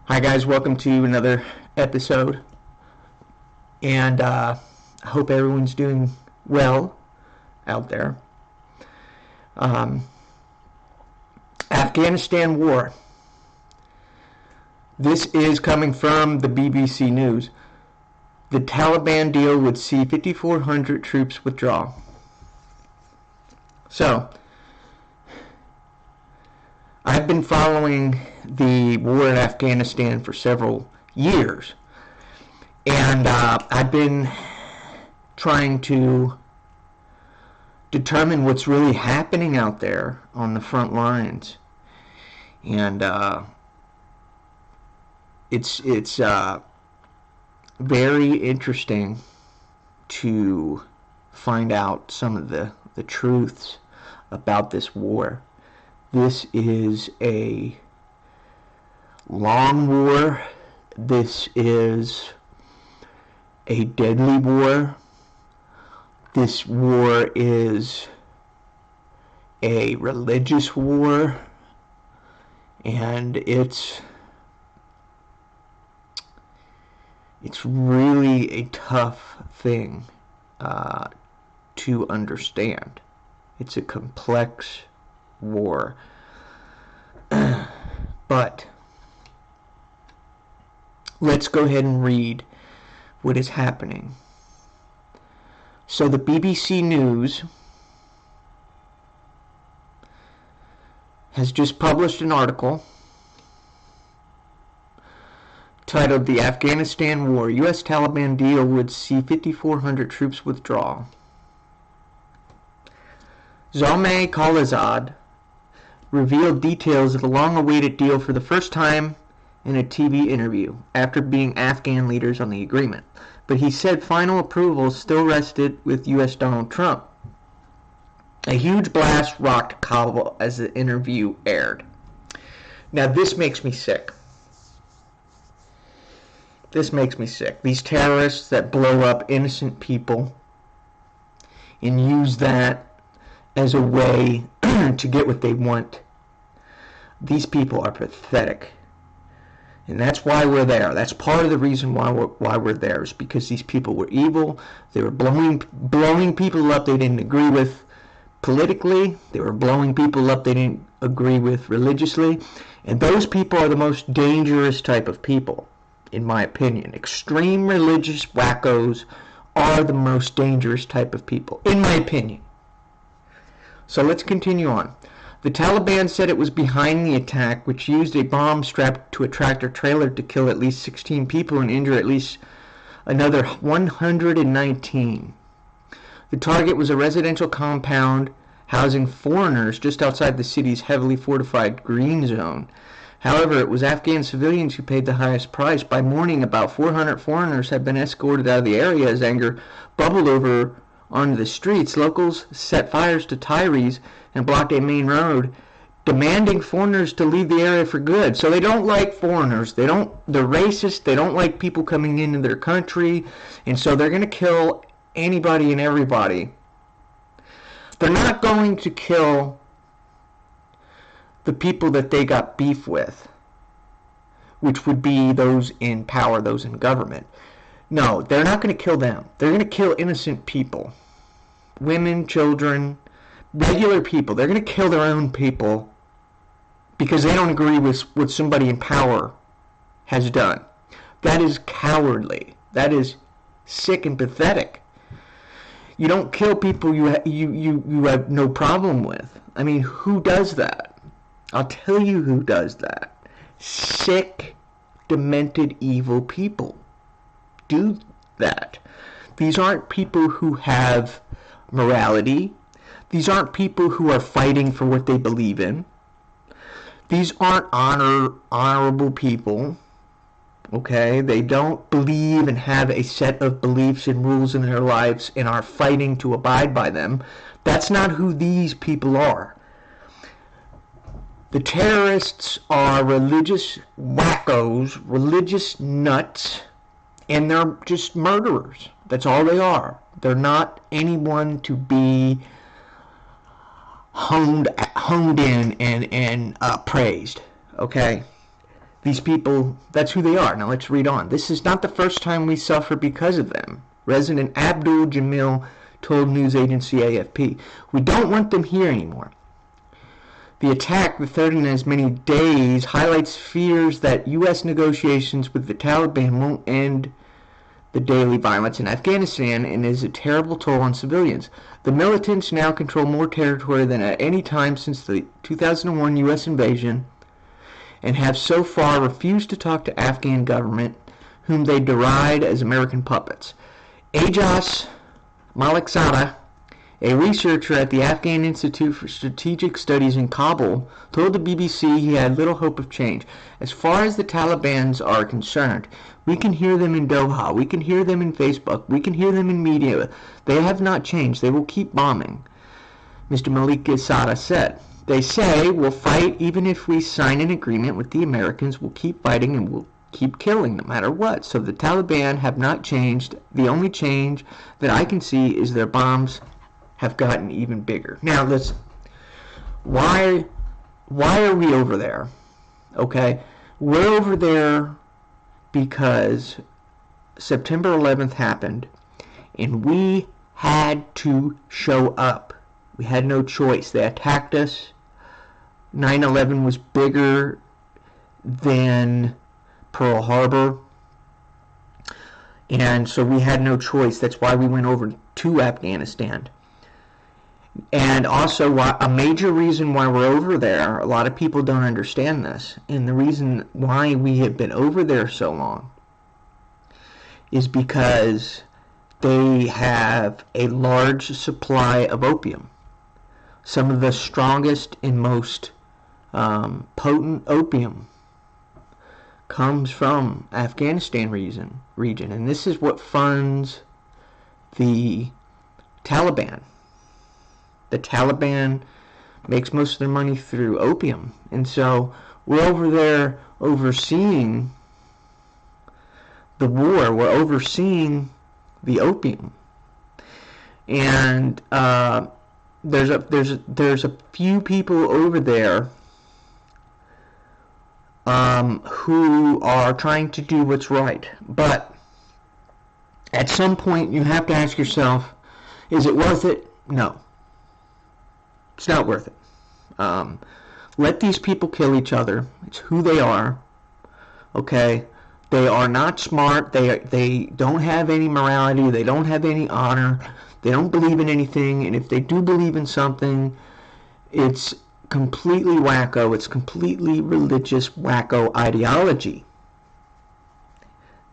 Hi guys, welcome to another episode, and I hope everyone's doing well out there. Um, Afghanistan war. This is coming from the BBC News. The Taliban deal would see 5,400 troops withdraw. So, I've been following the war in Afghanistan for several years, and I've been trying to determine what's really happening out there on the front lines, and it's very interesting to find out some of the truths about this war. This is a long war. This is a deadly war. This war is a religious war, and it's really a tough thing to understand. It's a complex war. But let's go ahead and read what is happening. So the BBC News has just published an article titled "The Afghanistan War. U.S. Taliban deal would see 5,400 troops withdraw." Zalmay Khalilzad revealed details of the long-awaited deal for the first time in a TV interview after being Afghan leaders on the agreement. But he said final approval still rested with U.S. Donald Trump. A huge blast rocked Kabul as the interview aired. Now this makes me sick. This makes me sick. These terrorists that blow up innocent people and use that as a way to get what they want. These people are pathetic. And that's why we're there. That's part of the reason why we're there, is because these people were evil. They were blowing people up they didn't agree with politically. They were blowing people up they didn't agree with religiously. And those people are the most dangerous type of people, in my opinion. Extreme religious wackos are the most dangerous type of people, in my opinion. So let's continue on. The Taliban said it was behind the attack, which used a bomb strapped to a tractor-trailer to kill at least 16 people and injure at least another 119. The target was a residential compound housing foreigners just outside the city's heavily fortified green zone. However, it was Afghan civilians who paid the highest price. By morning, about 400 foreigners had been escorted out of the area as anger bubbled over onto the streets. Locals set fires to Tyrees and blocked a main road, demanding foreigners to leave the area for good. So they don't like foreigners. They're racist. They don't like people coming into their country, and so they're going to kill anybody and everybody. They're not going to kill the people that they got beef with, which would be those in power, those in government. No, they're not going to kill them. They're going to kill innocent people. Women, children, regular people. They're going to kill their own people because they don't agree with what somebody in power has done. That is cowardly. That is sick and pathetic. You don't kill people you have no problem with. I mean, who does that? I'll tell you who does that. Sick, demented, evil people do that. These aren't people who have morality. These aren't people who are fighting for what they believe in. These aren't honorable people. Okay? They don't believe and have a set of beliefs and rules in their lives and are fighting to abide by them. That's not who these people are. The terrorists are religious wackos, religious nuts, and they're just murderers. That's all they are. They're not anyone to be honed in and praised. Okay? These people, that's who they are. Now let's read on. This is not the first time we suffer because of them. Resident Abdul Jamil told news agency AFP. We don't want them here anymore. The attack, the third in as many days, highlights fears that U.S. negotiations with the Taliban won't end the daily violence in Afghanistan and is a terrible toll on civilians. The militants now control more territory than at any time since the 2001 U.S. invasion and have so far refused to talk to Afghan government, whom they deride as American puppets. Ajas Malikzada, a researcher at the Afghan Institute for Strategic Studies in Kabul, told the BBC he had little hope of change. As far as the Taliban are concerned, we can hear them in Doha, we can hear them in Facebook, we can hear them in media. They have not changed. They will keep bombing, Mr. Malikzada said. They say we'll fight even if we sign an agreement with the Americans. We'll keep fighting and we'll keep killing no matter what. So the Taliban have not changed. The only change that I can see is their bombs have gotten even bigger. Now listen, why are we over there? Okay, we're over there because September 11th happened and we had to show up. We had no choice. They attacked us. 9/11 was bigger than Pearl Harbor. And so we had no choice. That's why we went over to Afghanistan. And also, a major reason why we're over there, a lot of people don't understand this, and the reason why we have been over there so long is because they have a large supply of opium. Some of the strongest and most potent opium comes from Afghanistan region, and this is what funds the Taliban. The Taliban makes most of their money through opium, and so we're over there overseeing the war. We're overseeing the opium, and there's a few people over there who are trying to do what's right, but at some point you have to ask yourself, is it worth it? No, it's not worth it. Let these people kill each other. It's who they are. Okay, they are not smart. They don't have any morality. They don't have any honor. They don't believe in anything, and if they do believe in something, it's completely wacko. It's completely religious wacko ideology.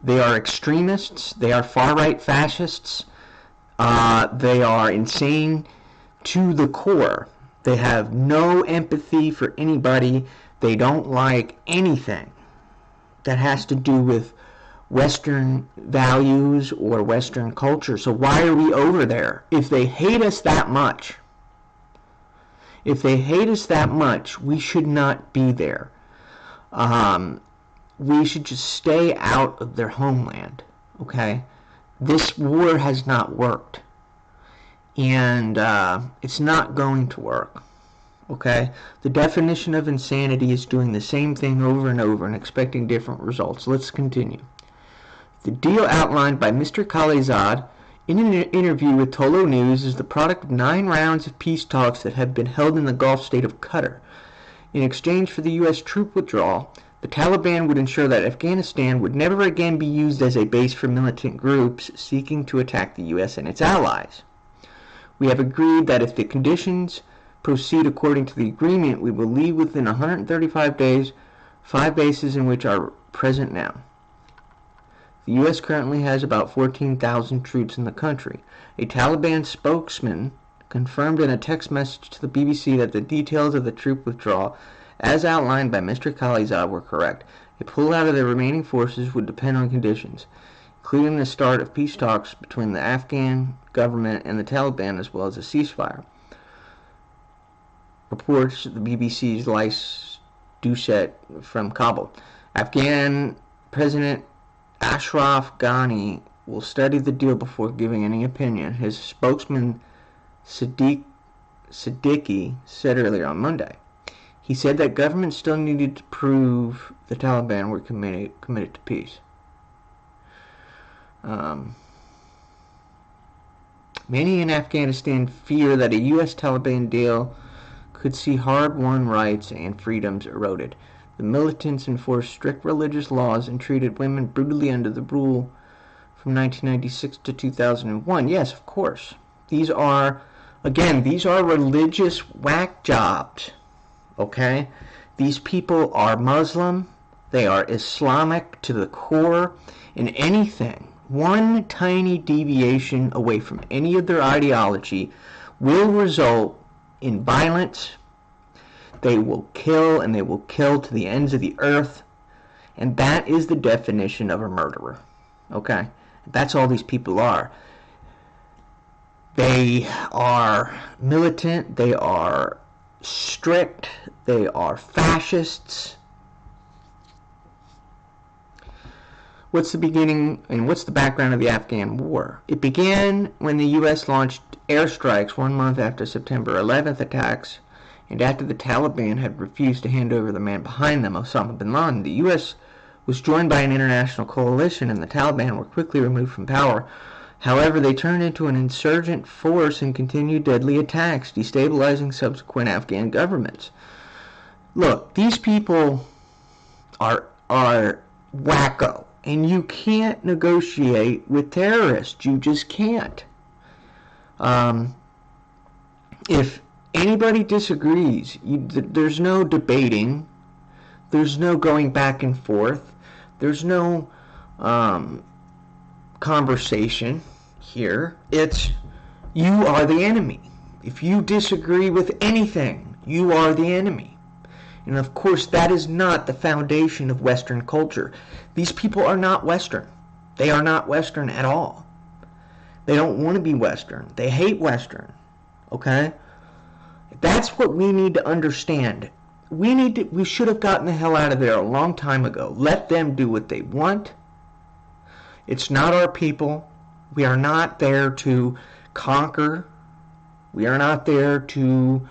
They are extremists. They are far-right fascists. They are insane to the core. They have no empathy for anybody. They don't like anything that has to do with Western values or Western culture. So why are we over there? If they hate us that much, we should not be there. We should just stay out of their homeland, okay? This war has not worked, and it's not going to work, okay? The definition of insanity is doing the same thing over and over and expecting different results. Let's continue. The deal outlined by Mr. Khalilzad in an interview with Tolo News is the product of 9 rounds of peace talks that have been held in the Gulf state of Qatar. In exchange for the U.S. troop withdrawal, the Taliban would ensure that Afghanistan would never again be used as a base for militant groups seeking to attack the U.S. and its allies. We have agreed that if the conditions proceed according to the agreement, we will leave within 135 days 5 bases in which are present now. The U.S. currently has about 14,000 troops in the country. A Taliban spokesman confirmed in a text message to the BBC that the details of the troop withdrawal, as outlined by Mr. Khalilzad, were correct. A pullout of the remaining forces would depend on conditions, including the start of peace talks between the Afghan government and the Taliban, as well as a ceasefire. Reports the BBC's Lys Doucet from Kabul. Afghan President Ashraf Ghani will study the deal before giving any opinion, his spokesman Siddiqui said earlier on Monday. He said that government still needed to prove the Taliban were committed to peace. Many in Afghanistan fear that a U.S. Taliban deal could see hard-won rights and freedoms eroded. The militants enforced strict religious laws and treated women brutally under the rule from 1996 to 2001. Yes, of course. These are religious whack jobs. Okay? These people are Muslim. They are Islamic to the core. And anything, one tiny deviation away from any of their ideology will result in violence. They will kill, and they will kill to the ends of the earth. And that is the definition of a murderer. Okay? That's all these people are. They are militant. They are strict. They are fascists. What's the beginning and what's the background of the Afghan war? It began when the U.S. launched airstrikes 1 month after September 11th attacks, and after the Taliban had refused to hand over the man behind them, Osama bin Laden. The U.S. was joined by an international coalition, and the Taliban were quickly removed from power. However, they turned into an insurgent force and continued deadly attacks, destabilizing subsequent Afghan governments. Look, these people are wacko, and you can't negotiate with terrorists. You just can't. If anybody disagrees, there's no debating. There's no going back and forth. There's no conversation here. It's you are the enemy. If you disagree with anything, you are the enemy. And of course, that is not the foundation of Western culture. These people are not Western. They are not Western at all. They don't want to be Western. They hate Western. Okay? That's what we need to understand. We should have gotten the hell out of there a long time ago. Let them do what they want. It's not our people. We are not there to conquer. We are not there to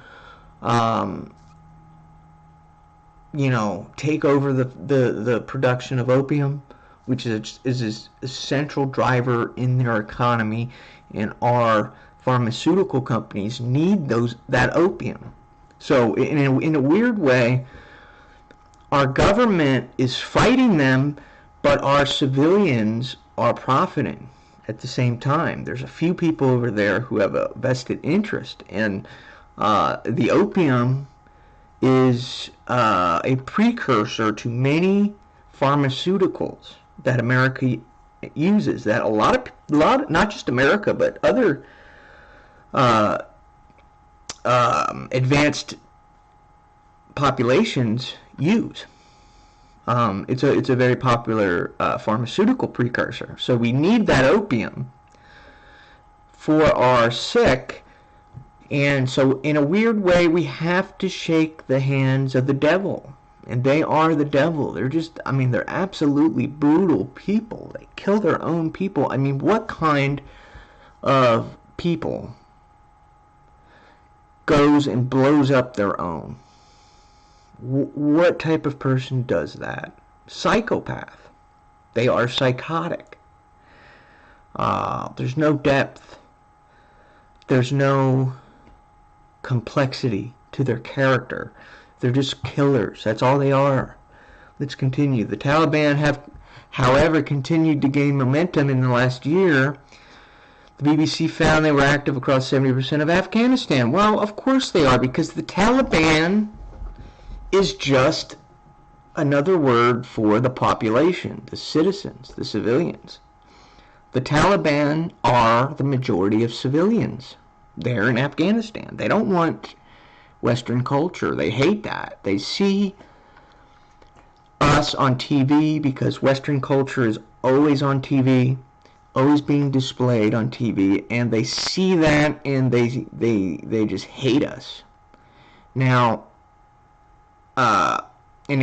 take over the production of opium, which is a central driver in their economy, and our pharmaceutical companies need that opium. So in a weird way, our government is fighting them, but our civilians are profiting at the same time. There's a few people over there who have a vested interest, and the opium is a precursor to many pharmaceuticals that America uses, that a lot of not just America but other advanced populations use. It's a very popular pharmaceutical precursor. So we need that opium for our sick. And so in a weird way, we have to shake the hands of the devil. And they are the devil. They're absolutely brutal people. They kill their own people. I mean, what kind of people goes and blows up their own? What type of person does that? Psychopath. They are psychotic. There's no depth. There's no complexity to their character. They're just killers. That's all they are. Let's continue. The Taliban have, however, continued to gain momentum in the last year. The BBC found they were active across 70% of Afghanistan. Well, of course they are, because the Taliban is just another word for the population, the citizens, the civilians. The Taliban are the majority of civilians there in Afghanistan. They don't want Western culture. They hate that. They see us on TV because Western culture is always on TV, always being displayed on TV, and they see that and they just hate us. Now, and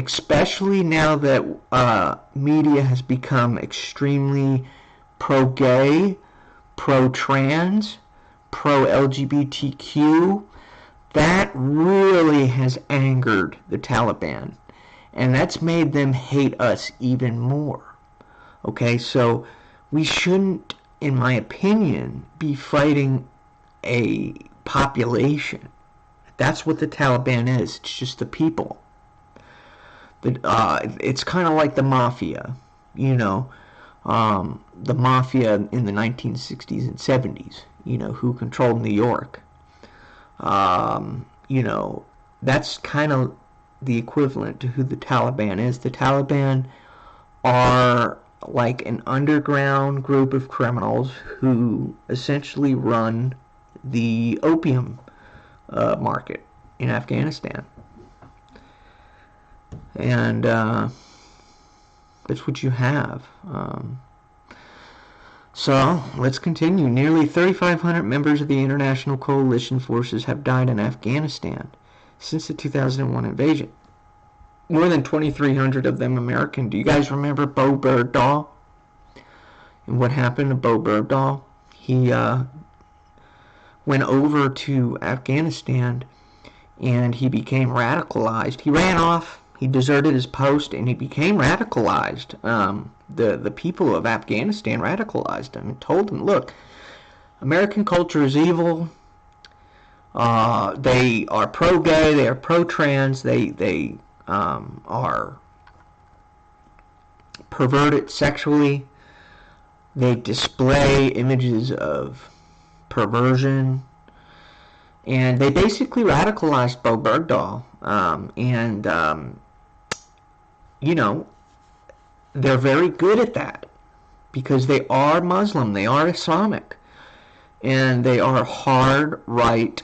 especially now that media has become extremely pro-gay, pro-trans, pro-LGBTQ, That really has angered the Taliban, and that's made them hate us even more. Okay, so we shouldn't, in my opinion, be fighting a population. That's what the Taliban is. It's just the people. It's kind of like the mafia, you know, the mafia in the 1960s and 70s, you know, who controlled New York. You know, that's kind of the equivalent to who the Taliban is. The Taliban are like an underground group of criminals who essentially run the opium market in Afghanistan. And that's what you have. So let's continue. Nearly 3,500 members of the international coalition forces have died in Afghanistan since the 2001 invasion. More than 2,300 of them American. Do you guys remember Bo Bergdahl? And what happened to Bo Bergdahl? He went over to Afghanistan and he became radicalized. He ran off. He deserted his post and he became radicalized. The people of Afghanistan radicalized him and told him, look, American culture is evil. They are pro-gay. They are pro-trans. They are perverted sexually. They display images of perversion. And they basically radicalized Bo Bergdahl. You know, they're very good at that because they are Muslim, they are Islamic, and they are hard right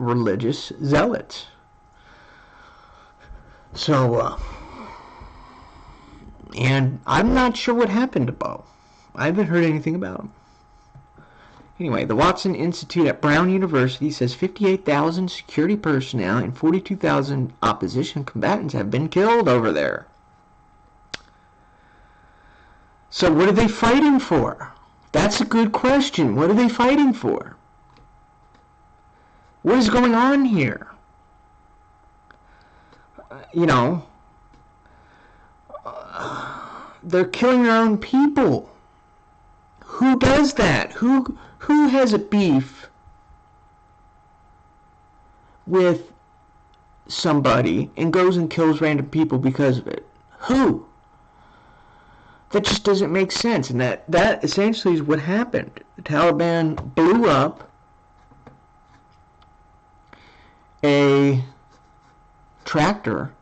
religious zealots. So, and I'm not sure what happened to Bo. I haven't heard anything about him. Anyway, the Watson Institute at Brown University says 58,000 security personnel and 42,000 opposition combatants have been killed over there. So what are they fighting for? That's a good question. What are they fighting for? What is going on here? You know, they're killing their own people. Who does that? Who has a beef with somebody and goes and kills random people because of it? Who? That just doesn't make sense. And that essentially is what happened. The Taliban blew up a tractor.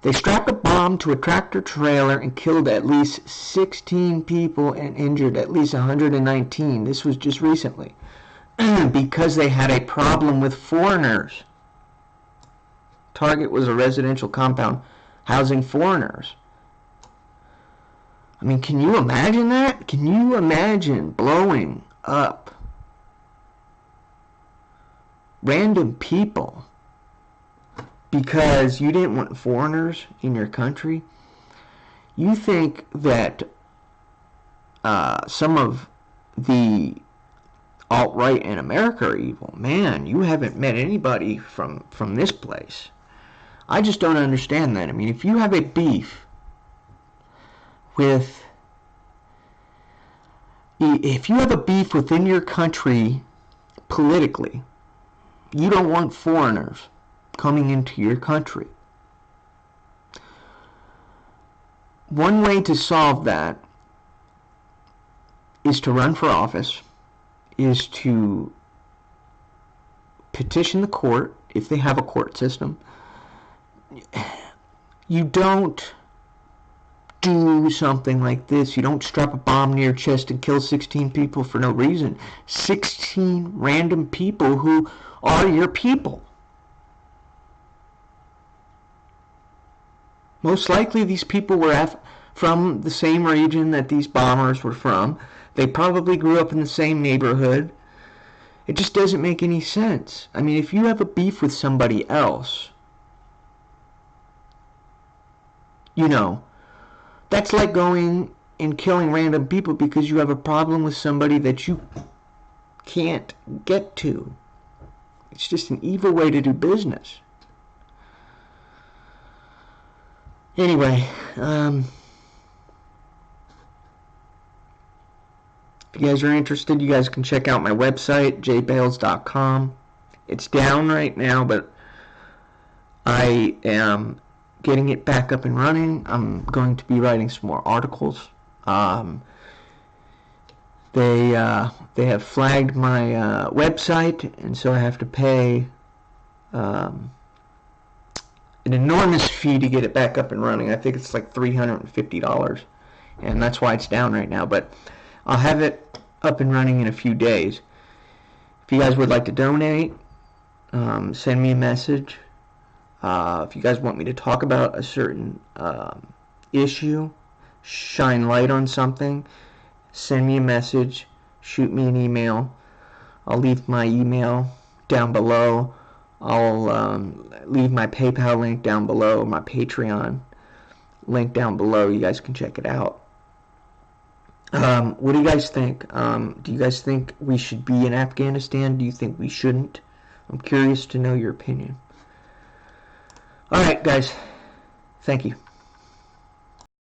They strapped a bomb to a tractor trailer and killed at least 16 people and injured at least 119. This was just recently. Because they had a problem with foreigners. Target was a residential compound housing foreigners. I mean, can you imagine that? Can you imagine blowing up random people because you didn't want foreigners in your country? You think that some of the alt-right in America are evil. Man, you haven't met anybody from this place. I just don't understand that. I mean, if you have a beef within your country politically, you don't want foreigners coming into your country. One way to solve that is to run for office, is to petition the court, if they have a court system. You don't do something like this. You don't strap a bomb near your chest and kill 16 people for no reason. 16 random people who are your people. Most likely these people were from the same region that these bombers were from. They probably grew up in the same neighborhood. It just doesn't make any sense. I mean, if you have a beef with somebody else, you know, that's like going and killing random people because you have a problem with somebody that you can't get to. It's just an evil way to do business. Anyway, if you guys are interested, you guys can check out my website, jbales.com. It's down right now, but I am getting it back up and running. I'm going to be writing some more articles. They have flagged my website, and so I have to pay an enormous fee to get it back up and running. I think it's like $350, and that's why it's down right now. But I'll have it up and running in a few days. If you guys would like to donate, send me a message. If you guys want me to talk about a certain issue, shine light on something, send me a message, shoot me an email. I'll leave my email down below. I'll leave my PayPal link down below, my Patreon link down below. You guys can check it out. What do you guys think? Do you guys think we should be in Afghanistan? Do you think we shouldn't? I'm curious to know your opinion. Alright, guys. Thank you.